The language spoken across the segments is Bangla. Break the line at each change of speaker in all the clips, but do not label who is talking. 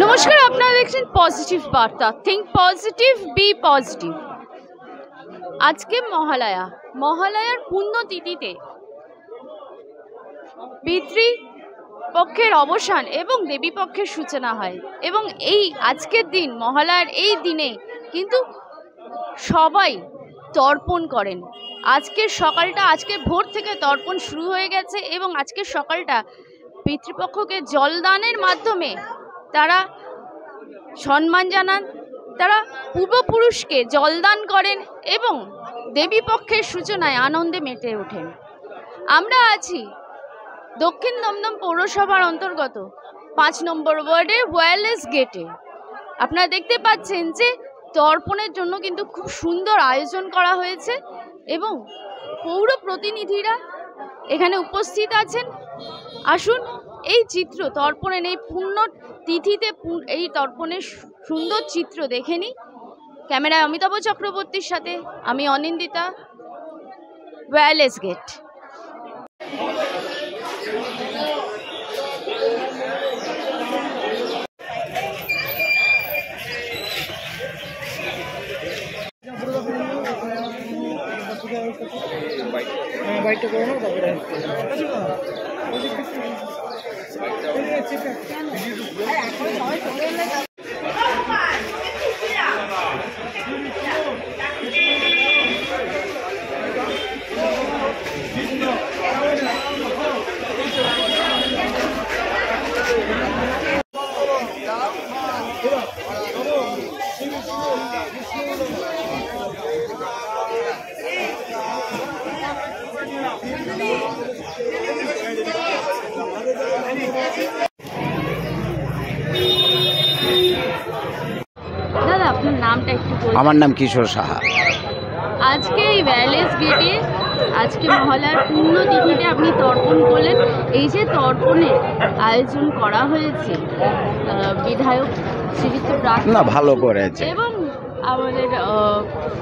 নমস্কার, আপনারা দেখছেন পজিটিভ বার্তা। Think positive, be positive. আজকে মহালয়ার পুণ্যতিথিতে পিতৃপক্ষের অবসান এবং দেবী পক্ষের সূচনা হয়। এবং এই আজকের দিন, মহালয়ার এই দিনে কিন্তু সবাই তর্পণ করেন। আজকে ভোর থেকে তর্পণ শুরু হয়ে গেছে এবং আজকের সকালটা পিতৃপক্ষকে জলদানের মাধ্যমে তারা সম্মান জানান, তারা পূর্বপুরুষকে জলদান করেন এবং দেবী পক্ষের সূচনায় আনন্দে মেতে ওঠেন। আমরা আছি দক্ষিণ দমদম পৌরসভার অন্তর্গত 5 নম্বর ওয়ার্ডের ওয়্যারলেস গেটে। আপনারা দেখতে পাচ্ছেন যে তর্পণের জন্য কিন্তু খুব সুন্দর আয়োজন করা হয়েছে এবং পৌর প্রতিনিধিরা এখানে উপস্থিত আছেন। আসুন এই চিত্র, তর্পণের এই পুণ্য তিথিতে এই তর্পণের সুন্দর চিত্র দেখে নিই। ক্যামেরায় অমিতাভ চক্রবর্তীর সাথে আমি অনিন্দিতা, ওয়্যারলেস গেট। দাদা, আপনার নামটা একটু বলুন।
আমার নাম কিশোর সাহা।
আজকে এই ওয়্যারলেস গেটে আজকে মহালয়ার পুণ্যতিথিতে আপনি তর্পণ করলেন। এই যে তর্পণের আয়োজন করা হয়েছে, বিধায়ক শ্রীযুক্ত
না ভালো করেছে
এবং আমাদের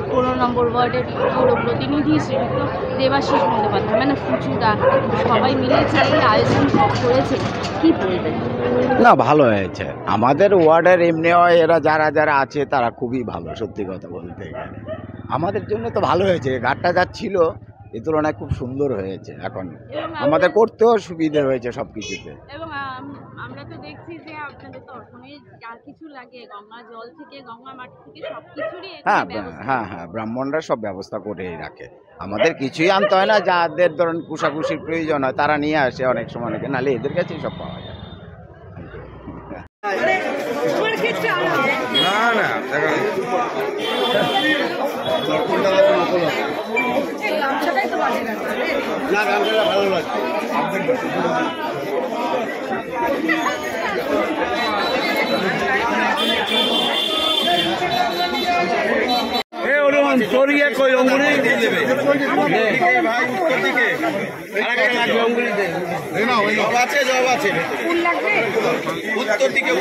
15 নম্বর ওয়ার্ডের পৌর প্রতিনিধি শ্রীযুক্ত দেবাশিস বন্দ্যোপাধ্যায়, মানে সুচুদা, সবাই মিলে যে এই আয়োজন করেছে, কি বলবেন?
না ভালো হয়েছে। আমাদের ওয়ার্ডের এমনিও এরা যারা আছে তারা খুবই ভালো, সত্যি কথা বলতে গেলে আমাদের জন্য তো ভালো হয়েছে। ঘাটটা যাচ্ছিল এই তুলনায় খুব সুন্দর হয়েছে। এখন আমাদের করতেও সুবিধে হয়েছে সব কিছুতে।
এবং আমরা তো দেখছি যে আপনাদের তর্পণে যা কিছু লাগে, গঙ্গা জল থেকে, গঙ্গা মাটি থেকে সবকিছুরই
হ্যাঁ ব্রাহ্মণরা সব ব্যবস্থা করেই রাখে। আমাদের কিছুই আনতে হয় না। যাদের ধরুন কুশাকুশির প্রয়োজন হয় তারা নিয়ে আসে অনেক সময়, নাহলে এদের কাছেই সব পাওয়া যায়। ভালো লাগছে। সরিয়ে কই অঙ্গুলি দেবে ভাই, উত্তর দিকে জব আছে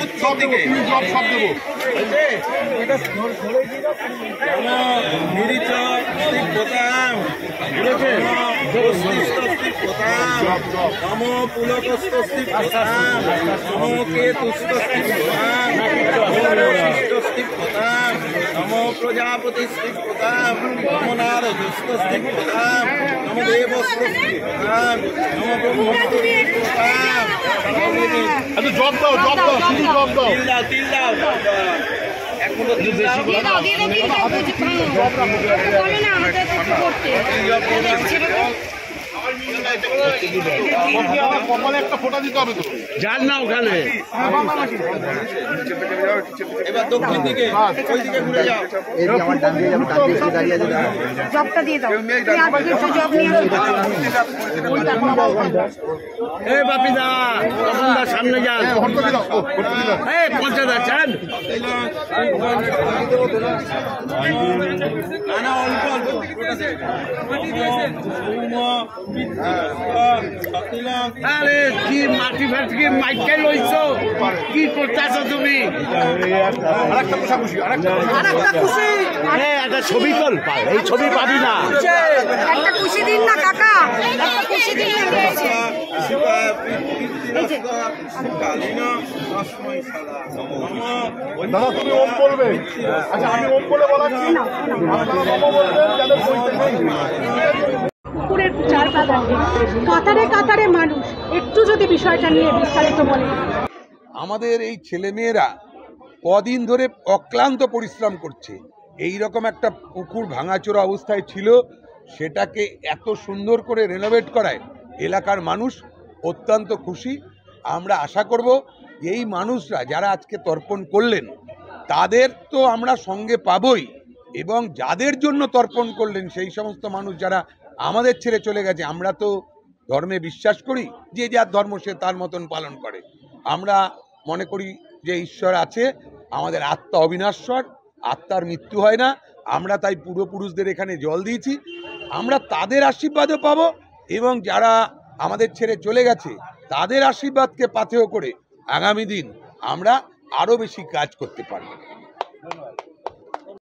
উত্তর দিকে সব দেবো। নমো প্রজাপতি শ্রীপদাম, নমো নারদুস্তস্তি পদাম, নমো দেবস্তি পদাম, নমো ব্রহ্মস্তি পদাম। আচ্ছা জব দাও, শুধু জব দাও, তিল দাও। এখনো তিল দাও, কপালে একটা ফোঁটা দিতে হবে তো, যান না ওখানে। এবার দক্ষিণ দিকে, ওই দিকে ঘুরে যাও। আমার ডান দিকে যাবো, ডান দিকে দাঁড়িয়ে আছে, জবটা দিয়ে দাও। এই বাপিদা, তপনদা সামনে যান। এই পঞ্চায়েত চান না, অল্প আরে কি মাটি ফাটি মাইকে লইছো,
কি করতেছো তুমি? একটা ছবি তোল, এই ছবি পাবি না।
একটা খুশি দিন না কাকা, একটা খুশি দিন না।
দাদা তুমি ওম বলবে। আচ্ছা আমি ওম বলে বলাচ্ছি, আপনারা নম বলবেন যাদের বইতে নেই।
পুকুরের চার বাগানে কাতারে কাতারে মানুষ, একটু যদি বিষয়টা নিয়ে বিস্তারিত বলেন।
আমাদের এই ছেলেমেয়েরা কদিন ধরে অক্লান্ত পরিশ্রম করছে। এই রকম একটা পুকুর ভাঙাচোরা অবস্থায় ছিল, সেটাকে এত সুন্দর করে রেনোভেট করায় এলাকার মানুষ অত্যন্ত খুশি। আমরা আশা করব এই মানুষরা যারা আজকে তর্পণ করলেন তাদের তো আমরা সঙ্গে পাবই, এবং যাদের জন্য তর্পণ করলেন সেই সমস্ত মানুষ যারা আমাদের ছেড়ে চলে গেছে, আমরা তো ধর্মে বিশ্বাস করি, যে যার ধর্ম সে তার মতন পালন করে। আমরা মনে করি যে ঈশ্বর আছে, আমাদের আত্মা অবিনাশ্বর, আত্মার মৃত্যু হয় না। আমরা তাই পূর্বপুরুষদের এখানে জল দিয়েছি, আমরা তাদের আশীর্বাদও পাবো, এবং যারা আমাদের ছেড়ে চলে গেছে তাদের আশীর্বাদকে পাথেয় করে আগামী দিন আমরা আরও বেশি কাজ করতে পারব।